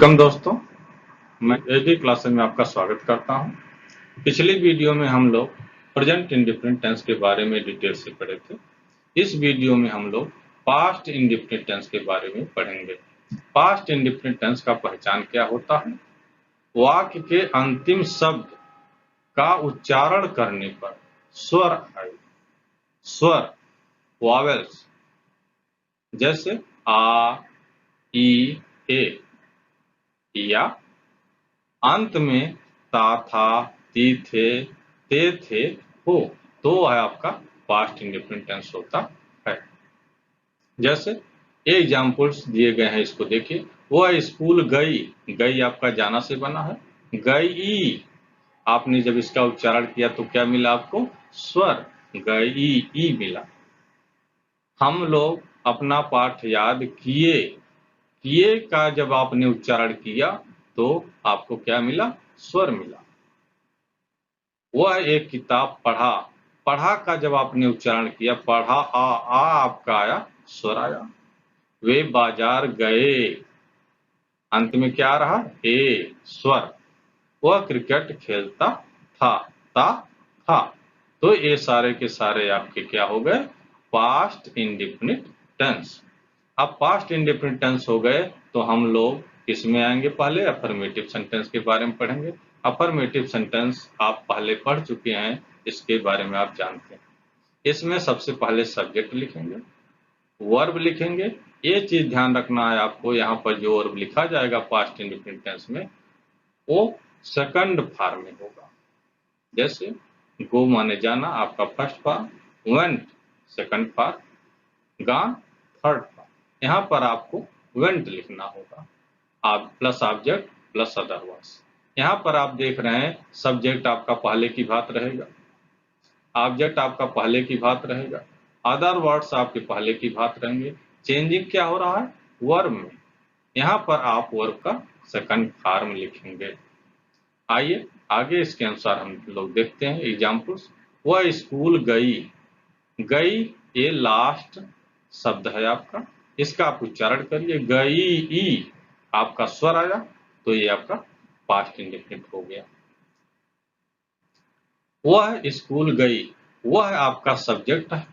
Welcome दोस्तों, मैं AD classes में आपका स्वागत करता हूं। पिछली वीडियो में हम लोग प्रेजेंट इंडेफिनिट टेंस के बारे में डिटेल से पढ़े थे। इस वीडियो में हम लोग पास्ट इंडेफिनिट टेंस के बारे में पढ़ेंगे। पास्ट इंडेफिनिट टेंस का पहचान क्या होता है? वाक्य के अंतिम शब्द का उच्चारण करने पर स्वर आए, स्वर वॉवेल्स, जैसे आ, ई, ए, या अंत में ता, था, ती, थे, ते, थे, हो, तो है आपका पास्ट इंडेफिनिट टेंस होता है। जैसे एग्जाम्पल्स दिए गए हैं, इसको देखिए। वह स्कूल गई, गई आपका जाना से बना है। गई, आपने जब इसका उच्चारण किया तो क्या मिला आपको? स्वर गई ई मिला। हम लोग अपना पाठ याद किए, किए का जब आपने उच्चारण किया तो आपको क्या मिला? स्वर मिला। वह एक किताब पढ़ा, पढ़ा का जब आपने उच्चारण किया, पढ़ा आ आपका आया, स्वर आया। वे बाजार गए, अंत में क्या आ रहा? ए, स्वर। वह क्रिकेट खेलता था, था। तो ये सारे के सारे आपके क्या हो गए? Past indefinite tense. अब पास्ट इंडेफिनिट टेंस हो गए तो हम लोग किसमें आएंगे? पहले अफर्मेटिव सेंटेंस के बारे में पढ़ेंगे। अफर्मेटिव सेंटेंस आप पहले पढ़ चुके हैं, इसके बारे में आप जानते हैं। इसमें सबसे पहले सब्जेक्ट लिखेंगे, वर्ब लिखेंगे। ये चीज ध्यान रखना है आपको, यहाँ पर जो वर्ब लिखा जाएगा पास्ट इंडेफिनिट टेंस में, वो सेकंड फॉर्म में होगा। जैसे गो माने जाना, आपका first form, went second form, gone third form. यहाँ पर आपको वेंट लिखना होगा, आप plus object plus other words. यहाँ पर आप देख रहे हैं सब्जेक्ट आपका पहले की बात रहेगा, ऑब्जेक्ट आपका पहले की बात रहेगा, अदर वर्ड्स आपके पहले की बात रहेंगे। चेंजिंग क्या हो रहा है? वर्ब में। यहाँ पर आप वर्ब का सेकंड फॉर्म लिखेंगे। आइए आगे इसके अनुसार हम लोग देखते हैं एग्जाम्पल्स। वह स्कूल गई, गई ये लास्ट शब्द है आपका, इसका आप उच्चारण करिए। गई ई आपका स्वर आया, तो ये आपका पास्ट इंडेफिनिट हो गया। वह स्कूल गई, वह आपका सब्जेक्ट है।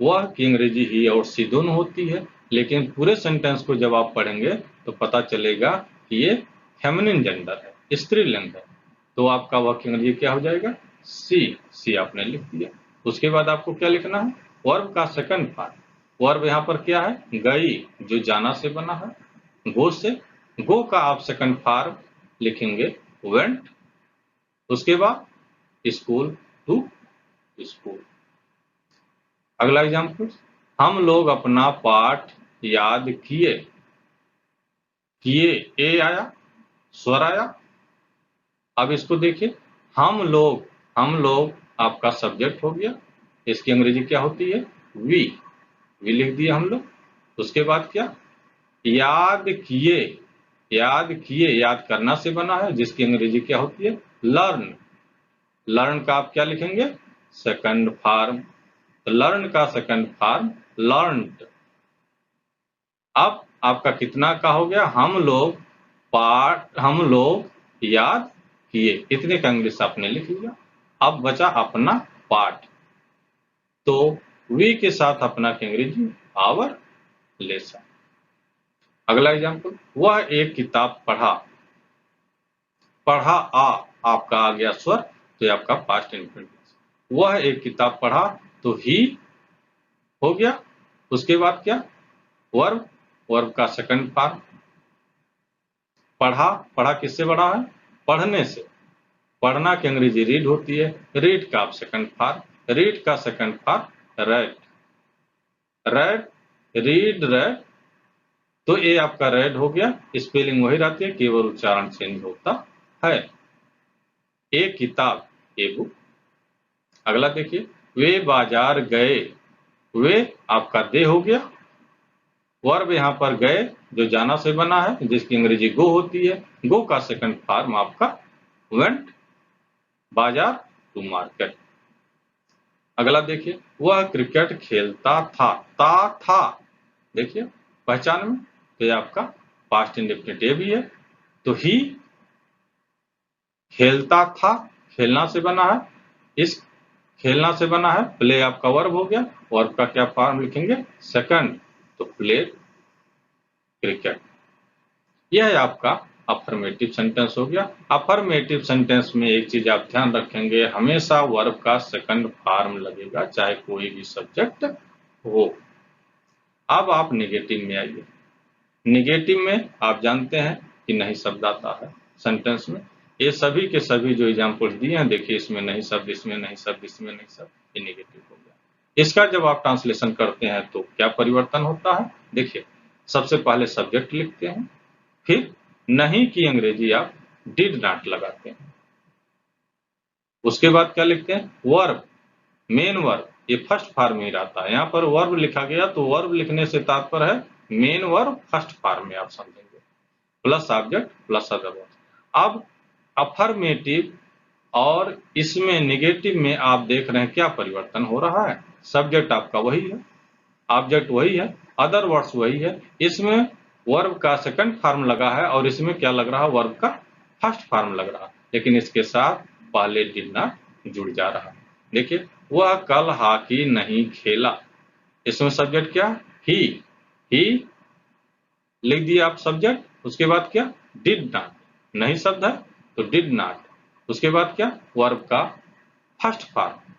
वह की अंग्रेजी ही और सी दोनों होती है, लेकिन पूरे सेंटेंस को जब आप पढ़ेंगे तो पता चलेगा कि ये फेमिनिन जेंडर है, स्त्रीलिंग है। तो आपका वह की अंग्रेजी क्या हो जाएगा? सी, सी आपने लिख दिया। उसके बाद आपको क्या लिखना है? वर्ब का सेकंड पार्ट। वर्ब यहाँ पर क्या है? गई, जो जाना से बना है। गो से, गो का आप सेकंड फॉर्म लिखेंगे वेंट। उसके बाद स्कूल, टू स्कूल। अगला एग्जाम्पल, हम लोग अपना पाठ याद किए, किए ए आया, स्वर आया। अब इसको देखिए, हम लोग आपका सब्जेक्ट हो गया, इसकी अंग्रेजी क्या होती है? वी, वी लिख दिया हम लोग। उसके बाद क्या? याद किए, याद किए याद करना से बना है, जिसकी अंग्रेजी क्या होती है? लर्न, लर्न का आप क्या लिखेंगे? Second form. तो लर्न का सेकंड फॉर्म लर्नड। अब आपका कितना का हो गया? हम लोग याद किए, इतने का इंग्लिश आपने लिख लिया। अब बचा अपना पाठ, तो वी के साथ अपना की अंग्रेजी आवर लेसन। अगला एग्जाम्पल, वह एक किताब पढ़ा, पढ़ा आ आपका आ गया स्वर, तो ये आपका पास्ट इंडेफिनिट। वह एक किताब पढ़ा, तो ही हो गया। उसके बाद क्या? वर्ब, वर्ब का सेकंड फॉर्म। पढ़ा, पढ़ा किससे बड़ा है? पढ़ने से। पढ़ना की अंग्रेजी रीड होती है, रीड का आप सेकंड फॉर्म, रीड का second form red, red, read red. तो ये आपका रेड हो गया। स्पेलिंग वही रहती है, केवल उच्चारण चेंज होता है। एक किताब, ए बुक। अगला देखिए, वे बाजार गए, वे आपका दे हो गया। वर्ब यहाँ पर गए, जो जाना से बना है, जिसकी अंग्रेजी गो होती है। गो का सेकंड फॉर्म आपका वेंट, बाजार टू मार्केट। अगला देखिए, वह क्रिकेट खेलता था, था देखिए पहचान में, तो ये आपका पास्ट इंडेफिनिट ये भी है। तो ही खेलता था, खेलना से बना है, इस खेलना से बना है, प्ले आपका वर्ब हो गया, वर्ब का क्या फॉर्म लिखेंगे, सेकंड, तो प्ले क्रिकेट। यह है आपका अफर्मेटिव सेंटेंस हो गया। अफर्मेटिव सेंटेंस में एक चीज आप ध्यान रखेंगे, हमेशा वर्ब का सेकंड फॉर्म लगेगा, चाहे कोई भी सब्जेक्ट हो। अब आप नेगेटिव में आइए। नेगेटिव में आप जानते हैं कि नहीं शब्द आता है सेंटेंस में। ये सभी के सभी जो एग्जाम्पल्स दिए हैं, देखिए इसमें नहीं शब्द, इसमें नहीं शब्द, इसमें नहीं शब्द, ये नेगेटिव हो गया। इसका जब आप ट्रांसलेशन करते हैं तो क्या परिवर्तन होता है, देखिए सबसे पहले सब्जेक्ट लिखते हैं, फिर नहीं की अंग्रेजी आप डिड नॉट लगाते हैं, उसके बाद क्या लिखते हैं, वर्ब, मेन वर्ब, ये फर्स्ट फॉर्म में रहता है। यहाँ पर वर्ब लिखा गया तो वर्ब लिखने से तात्पर्य है मेन वर्ब फर्स्ट फॉर्म में आप समझेंगे, plus object plus other verb. अब अफर्मेटिव और इसमें नेगेटिव में आप देख रहे हैं क्या परिवर्तन हो रहा है, सब्जेक्ट आपका वही है, ऑब्जेक्ट वही है, अदर वर्ड्स वही है, इसमें वर्ब का सेकंड फॉर्म लगा है और इसमें क्या लग रहा है, वर्ब का फर्स्ट फॉर्म लग रहा है, लेकिन इसके साथ पहले डिड नॉट जुड़ जा रहा है। देखिए वह कल हॉकी नहीं खेला, इसमें सब्जेक्ट क्या, ही लिख दिया आप सब्जेक्ट, उसके बाद क्या, डिड नॉट, नहीं शब्द है तो डिड नॉट, उसके बाद क्या, वर्ब का फर्स्ट फॉर्म,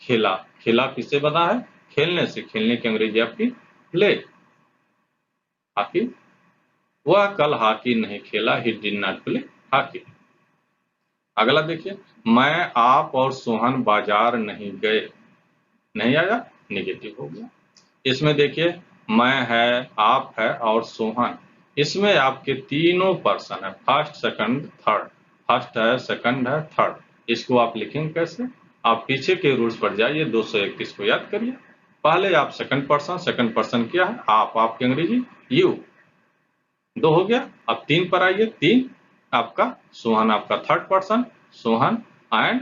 खेला, खेला किससे बना है, खेलने से, खेलने की अंग्रेजी आपकी प्ले, हॉकी। वह कल हॉकी नहीं खेला, he did not play hockey. अगला देखिए, मैं आप और सोहन बाजार नहीं गए, नहीं आया, नेगेटिव हो गया। इसमें देखिए मैं है, आप है और सोहन, इसमें आपके तीनों पर्सन है, फर्स्ट सेकंड थर्ड, फर्स्ट है, सेकंड है, थर्ड। इसको आप लिखेंगे कैसे, आप पीछे के रूल्स पर जाइए, 231 को याद करिए। पहले आप सेकंड पर्सन क्या है, आप, आपकी अंग्रेजी यू, दो हो गया। अब तीन पर आइए, तीन आपका सोहन, आपका third person Sohan, and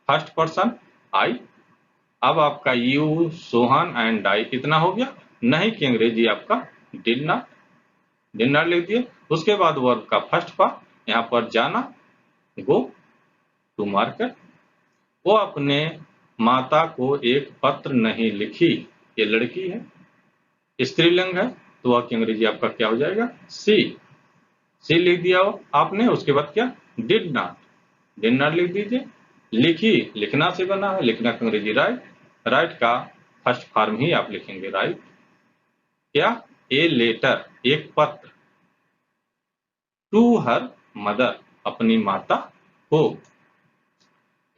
first person I. अब आपका यू, सोहन एंड आई कितना हो गया, नहीं की अंग्रेजी आपका डिड नॉट, डिड नॉट लिख दिए। उसके बाद वर्ब का फर्स्ट पार्ट, यहाँ पर जाना, गो टू मार्केट। वो अपने माता को एक पत्र नहीं लिखी, ये लड़की है, स्त्रीलिंग है, तो वह की अंग्रेजी आपका क्या हो जाएगा, सी लिख दिया हो आपने। उसके बाद क्या, डिड नॉट लिख दीजिए। लिखी, लिखना से बना है, लिखना की अंग्रेजी राइट, राइट का फर्स्ट फॉर्म ही आप लिखेंगे राइट। क्या, ए लेटर, एक पत्र, टू हर मदर, अपनी माता को।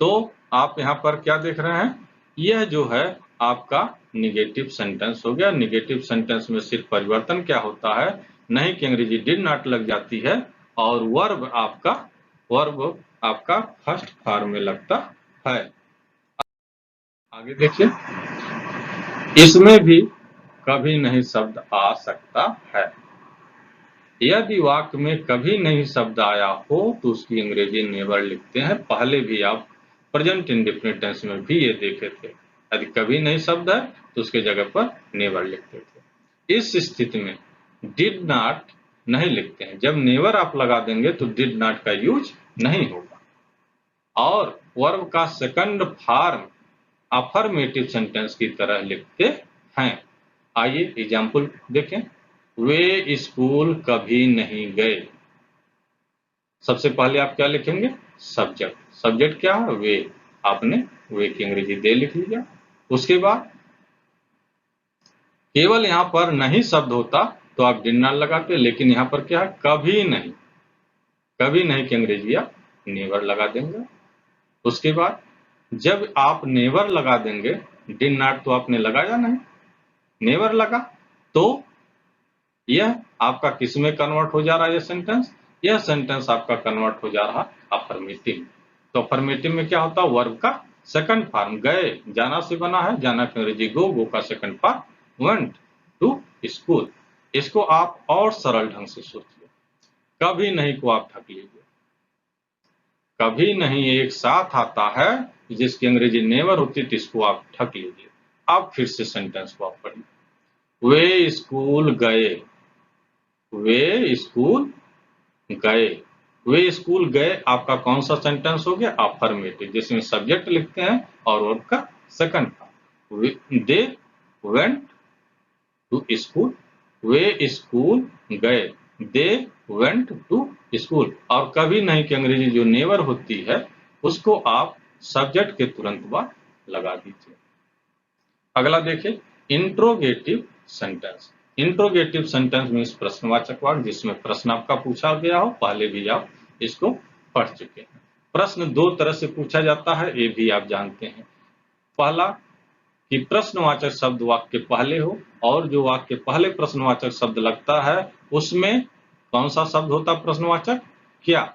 तो आप यहाँ पर क्या देख रहे हैं, यह जो है आपका निगेटिव सेंटेंस हो गया। निगेटिव सेंटेंस में सिर्फ परिवर्तन क्या होता है, नहीं की अंग्रेजी डिड नॉट लग जाती है और वर्ब आपका फर्स्ट फॉर्म में लगता है। आगे देखिए, इसमें भी कभी नहीं शब्द आ सकता है। यदि वाक्य में कभी नहीं शब्द आया हो तो उसकी अंग्रेजी नेवर लिखते हैं। पहले भी आप प्रेजेंट इंडेफिनिट टेंस में भी ये देखे थे, यदि कभी नहीं शब्द है तो उसके जगह पर नेवर लिखते थे। इस स्थिति में डिड नॉट नहीं लिखते हैं, जब नेवर आप लगा देंगे तो डिड नॉट का यूज नहीं होगा। और वर्ब का सेकंड फॉर्म अफर्मेटिव सेंटेंस की तरह लिखते हैं। आइए एग्जाम्पल देखें, वे स्कूल कभी नहीं गए। सबसे पहले आप क्या लिखेंगे, सब्जेक्ट, सब्जेक्ट क्या है, वे, आपने वे की अंग्रेजी दे लिख लिया। उसके बाद केवल यहां पर नहीं शब्द होता तो आप डिड नॉट लगाते, लेकिन यहां पर क्या है, कभी नहीं, कभी नहीं की अंग्रेजी आप नेवर लगा देंगे। उसके बाद जब आप नेवर लगा देंगे, डिड नॉट तो आपने लगाया नहीं, नेवर लगा, तो यह आपका किस में कन्वर्ट हो जा रहा है, यह सेंटेंस आपका कन्वर्ट हो जा रहा अफर्मेटिव। तो अफर्मेटिव में क्या होता है, वर्ब का सेकंड फॉर्म, गए, जाना से बना है, जाना की अंग्रेजी गो का second form went to school. इसको आप और सरल ढंग से सोचिए, कभी नहीं को आप ढक लीजिए, कभी नहीं एक साथ आता है जिसकी अंग्रेजी नेवर होती है, इसको आप ढक लीजिए। अब फिर से सेंटेंस को आप पढ़िए, वे स्कूल गए, वे स्कूल गए। वे स्कूल गए आपका कौन सा सेंटेंस हो गया? अफर्मेटिव, जिसमें सब्जेक्ट लिखते हैं और वर्ब का second part. They went to school, वे स्कूल गए। They went to school. और कभी नहीं कि अंग्रेजी जो नेवर होती है उसको आप सब्जेक्ट के तुरंत बाद लगा दीजिए। अगला देखिए interrogative sentence. Interrogative sentence means प्रश्नवाचक वाक्य जिसमें प्रश्न आपका पूछा गया हो, पहले भी आप इसको पढ़ चुके हैं। प्रश्न दो तरह से पूछा जाता है, ये भी आप जानते हैं। पहला कि प्रश्नवाचक शब्द वाक्य के पहले हो, और जो वाक्य के पहले प्रश्नवाचक शब्द लगता है उसमें कौन सा शब्द होता है प्रश्नवाचक? क्या।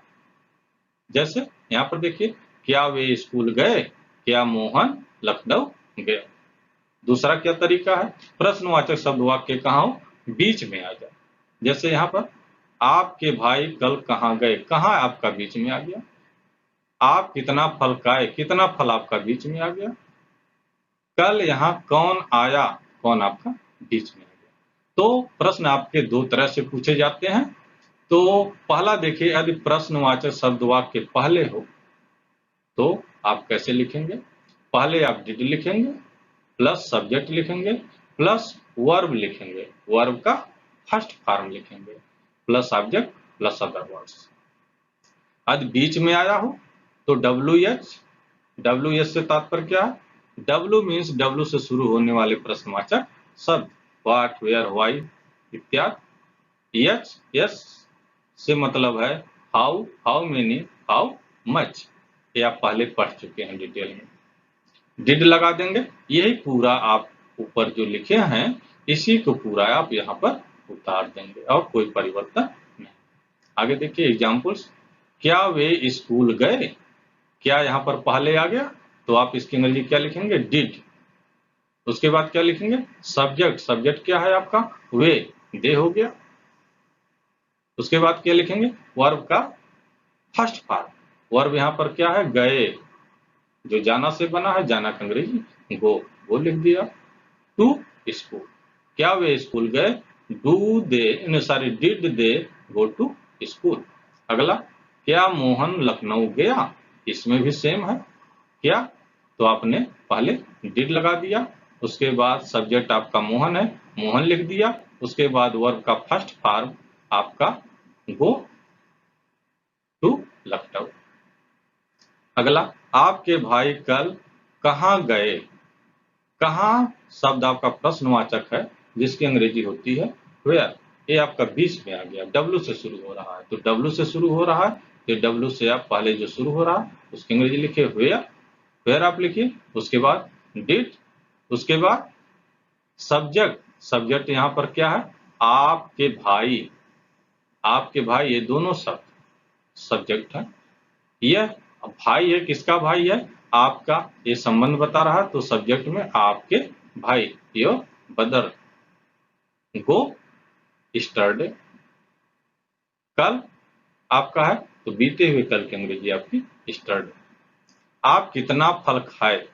जैसे यहाँ पर देखिए, क्या वे स्कूल गए? क्या मोहन लखनऊ गया? दूसरा क्या तरीका है? प्रश्नवाचक शब्द वाक्य कहाँ हो? बीच में आ जाए। जैसे यहाँ पर आपके भाई कल कहाँ गए? कहाँ आपका बीच में आ गया। आप कितना फल खाए? कितना फल आपका बीच में आ गया। कल यहाँ कौन आया? कौन आपका बीच में आ गया। तो प्रश्न आपके दो तरह से पूछे जाते हैं। तो पहला देखिए, यदि प्रश्नवाचक शब्द वाक्य पहले हो तो आप कैसे लिखेंगे? पहले आप डिड लिखेंगे प्लस सब्जेक्ट लिखेंगे प्लस वर्ब लिखेंगे, वर्ब का फर्स्ट फॉर्म लिखेंगे plus object plus other words. यदि बीच में आया हो तो डब्ल्यू एच से तात्पर्य क्या है? डब्ल्यू मीन्स डब्ल्यू से शुरू होने वाले प्रश्नवाचक शब्द, व्हाट, वेयर, व्हाई इत्यादि। यस से मतलब है how, how many, how much. ये आप पहले पढ़ चुके हैं डिटेल में। डिड लगा देंगे, यही पूरा आप ऊपर जो लिखे हैं इसी को पूरा आप यहाँ पर उतार देंगे और कोई परिवर्तन नहीं। आगे देखिए एग्जाम्पल्स। क्या वे स्कूल गए? क्या यहाँ पर पहले आ गया तो आप इसकी अंग्रेजी क्या लिखेंगे? डिड। उसके बाद क्या लिखेंगे? सब्जेक्ट। सब्जेक्ट क्या है आपका? वे, दे हो गया। उसके बाद क्या लिखेंगे? वर्ब का फर्स्ट पार्ट। वर्ब यहाँ पर क्या है? गए, जो जाना से बना है, जाना का अंग्रेजी गो, वो लिख दिया। टू स्कूल, क्या वे स्कूल गए? Do they, sorry did they go to school. अगला, क्या मोहन लखनऊ गया? इसमें भी सेम है। क्या, तो आपने पहले डिड लगा दिया, उसके बाद सब्जेक्ट आपका मोहन है, मोहन लिख दिया, उसके बाद वर्ब का फर्स्ट फॉर्म आपका गो टू लखनऊ। अगला, आपके भाई कल कहाँ गए? कहाँ शब्द आपका प्रश्नवाचक है जिसकी अंग्रेजी होती है वेयर। ये आपका बीच में आ गया, डब्ल्यू से शुरू हो रहा है, तो डब्ल्यू से शुरू हो रहा है तो डब्ल्यू से आप पहले जो शुरू हो रहा है उसकी अंग्रेजी लिखिए वेयर, वेयर आप लिखिए। उसके बाद डिड, उसके बाद सब्जेक्ट। सब्जेक्ट यहाँ पर क्या है? आपके भाई, आपके भाई, ये दोनों शब्द सब्जेक्ट है। यह भाई है, किसका भाई है? आपका, ये संबंध बता रहा है तो सब्जेक्ट में आपके भाई, योर ब्रदर। गो स्टरडे, कल आपका है तो बीते हुए कल की अंग्रेजी आपकी स्टरडे। आप कितना फल खाए?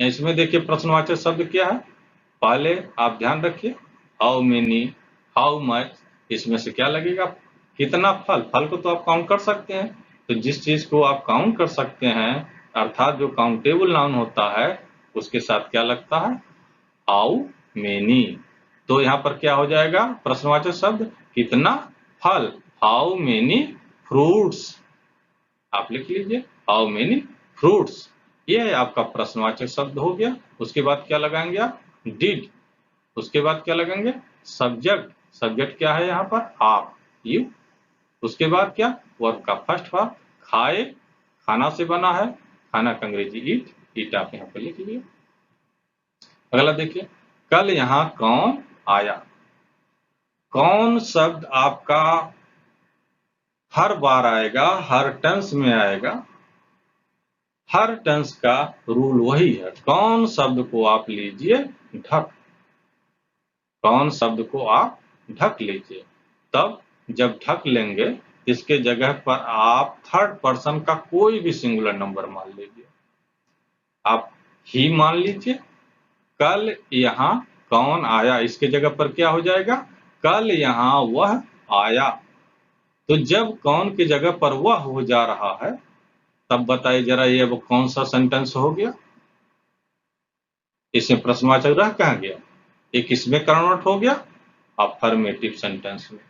इसमें देखिए प्रश्नवाचक शब्द क्या है? पहले आप ध्यान रखिए, हाउ मेनी, हाउ मच, इसमें से क्या लगेगा? कितना फल। फल को तो आप काउंट कर सकते हैं, तो जिस चीज को आप काउंट कर सकते हैं अर्थात जो काउंटेबल नाउन होता है उसके साथ क्या लगता है? How many. तो यहाँ पर क्या हो जाएगा प्रश्नवाचक शब्द? कितना फल, हाउ मेनी फ्रूट्स। आप लिख लीजिए हाउ मेनी फ्रूट्स, ये आपका प्रश्नवाचक शब्द हो गया। उसके बाद क्या लगाएंगे आप? डिड। उसके बाद क्या लगाएंगे? सब्जेक्ट। सब्जेक्ट क्या है यहाँ पर? आप, यू। उसके बाद क्या? वर्ब का फर्स्ट फॉर्म, खाए, खाना से बना है, खाना का अंग्रेजी ईट, ईट आप यहाँ पर लिख लीजिए। अगला देखिए, कल यहाँ कौन आया? कौन शब्द आपका हर बार आएगा, हर टेंस में आएगा। हर टेंस का रूल वही है, कौन शब्द को आप लीजिए ढक, कौन शब्द को आप ढक लीजिए। तब जब ढक लेंगे इसके जगह पर आप थर्ड पर्सन का कोई भी सिंगुलर नंबर मान लीजिए। आप ही मान लीजिए, कल यहाँ कौन आया, इसके जगह पर क्या हो जाएगा? कल यहाँ वह आया। तो जब कौन की जगह पर वह हो जा रहा है, तब बताइए जरा ये वो कौन सा सेंटेंस हो गया? इसमें प्रश्नवाचक रह कहाँ गया? एक इसमें कन्वर्ट हो गया अफर्मेटिव सेंटेंस में।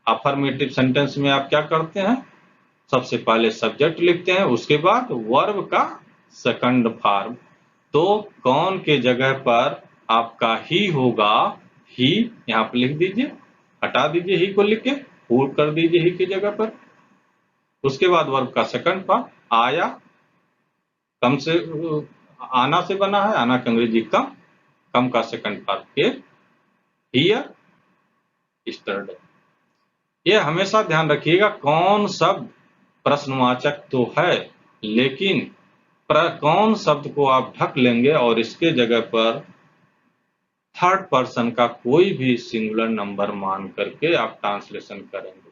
अफर्मेटिव सेंटेंस में आप क्या करते हैं? सबसे पहले सब्जेक्ट लिखते हैं, उसके बाद वर्ब का सेकंड फॉर्म। तो कौन के जगह पर आपका ही होगा, ही यहाँ पर लिख दीजिए, हटा दीजिए ही को, लिख के पुट कर दीजिए ही की जगह पर। उसके बाद वर्ब का सेकंड फॉर्म आया, कम से आना से बना है, आना का अंग्रेजी कम, कम का सेकंड फॉर्म केयर, हियर, स्टरडे। ये हमेशा ध्यान रखिएगा, कौन शब्द प्रश्नवाचक तो है, लेकिन कौन शब्द को आप ढक लेंगे और इसके जगह पर थर्ड पर्सन का कोई भी सिंगुलर नंबर मान करके आप ट्रांसलेशन करेंगे।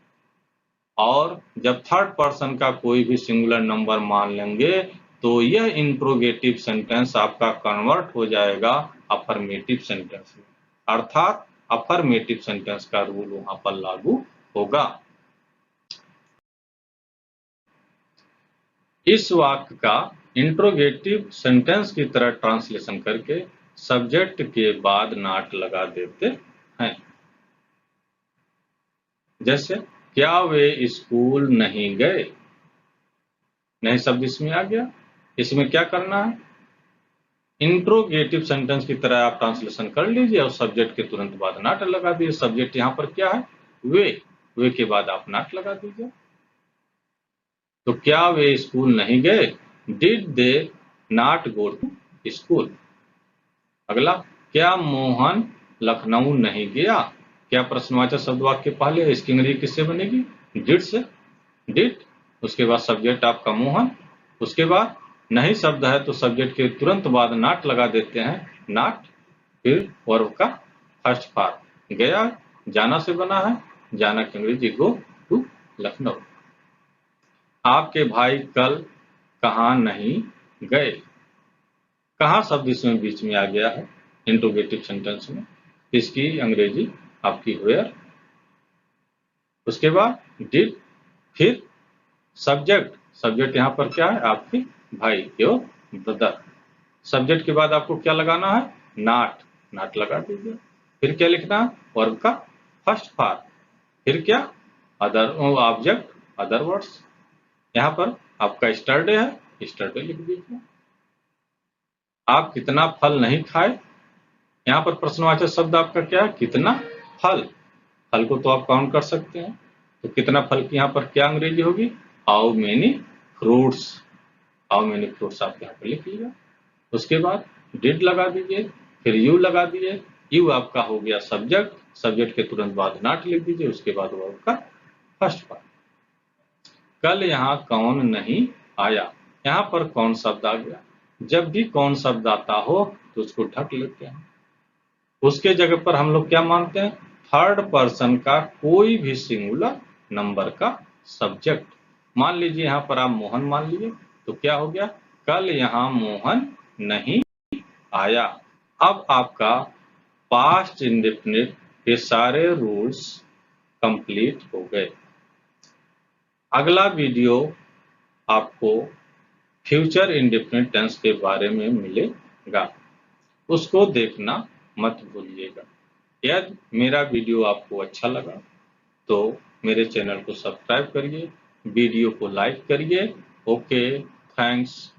और जब थर्ड पर्सन का कोई भी सिंगुलर नंबर मान लेंगे तो यह इंट्रोगेटिव सेंटेंस आपका कन्वर्ट हो जाएगा अफर्मेटिव सेंटेंस में, अर्थात अफर्मेटिव सेंटेंस का रूल वहां पर लागू होगा। इस वाक्य का इंट्रोगेटिव सेंटेंस की तरह ट्रांसलेशन करके सब्जेक्ट के बाद नॉट लगा देते हैं। जैसे क्या वे स्कूल नहीं गए? नए शब्द इसमें आ गया। इसमें क्या करना है? इंट्रोगेटिव सेंटेंस की तरह आप ट्रांसलेशन कर लीजिए और सब्जेक्ट के तुरंत बाद नॉट लगा दीजिए। सब्जेक्ट यहाँ पर क्या है? वे के बाद आप नॉट लगा दीजिए। तो क्या वे स्कूल नहीं गए? Did they not go to school? अगला, क्या मोहन लखनऊ नहीं गया? क्या प्रश्नवाचक शब्द वाक्य पहले, इसकी अंग्रेजी किससे बनेगी? डिड से। डिड, उसके बाद सब्जेक्ट आपका मोहन, उसके बाद नहीं शब्द है तो सब्जेक्ट के तुरंत बाद नॉट लगा देते हैं, नॉट, फिर वर्ब का फर्स्ट फॉर्म। गया जाना से बना है, जाना की अंग्रेजी गो टू लखनऊ। आपके भाई कल कहाँ नहीं गए? कहाँ शब्द इसमें बीच में आ गया है इंट्रोगेटिव सेंटेंस में, इसकी अंग्रेजी आपकी वेयर। उसके बाद डिड, फिर सब्जेक्ट, सब्जेक्ट यहाँ पर क्या है? आपके भाई, योर ब्रदर। सब्जेक्ट के बाद आपको क्या लगाना है? नॉट, नॉट लगा दीजिए। फिर क्या लिखना है? वर्ब का फर्स्ट फॉर्म, फिर क्या? Other object, other words. यहाँ पर आपका स्टरडे है, स्टरडे लिख दीजिए। आप कितना फल नहीं खाए? यहाँ पर प्रश्नवाचक शब्द आपका क्या है? कितना फल। फल को तो आप काउंट कर सकते हैं, तो कितना फल की यहाँ पर क्या अंग्रेजी होगी? How many fruits. How many fruits आप यहाँ पर लिख लीजिए। उसके बाद डिड लगा दीजिए, फिर यू लगा दीजिए। यू आपका हो गया सब्जेक्ट, सब्जेक्ट के तुरंत बाद नॉट लिख दीजिए, उसके बाद वर्ब का फर्स्ट पार्ट। कल यहाँ कौन नहीं आया? यहाँ पर कौन शब्द आ गया। जब भी कौन शब्द आता हो तो उसको ढक लेते हैं, उसके जगह पर हम लोग क्या मानते हैं? थर्ड पर्सन का कोई भी सिंगुलर नंबर का सब्जेक्ट। मान लीजिए यहाँ पर आप मोहन मान लीजिए, तो क्या हो गया? कल यहाँ मोहन नहीं आया। अब आपका पास्ट इंडेफिनिट के सारे रूल्स कंप्लीट हो गए। अगला वीडियो आपको फ्यूचर इंडेफिनिट टेंस के बारे में मिलेगा, उसको देखना मत भूलिएगा। यदि मेरा वीडियो आपको अच्छा लगा तो मेरे चैनल को सब्सक्राइब करिए, वीडियो को लाइक करिए। Okay, thanks.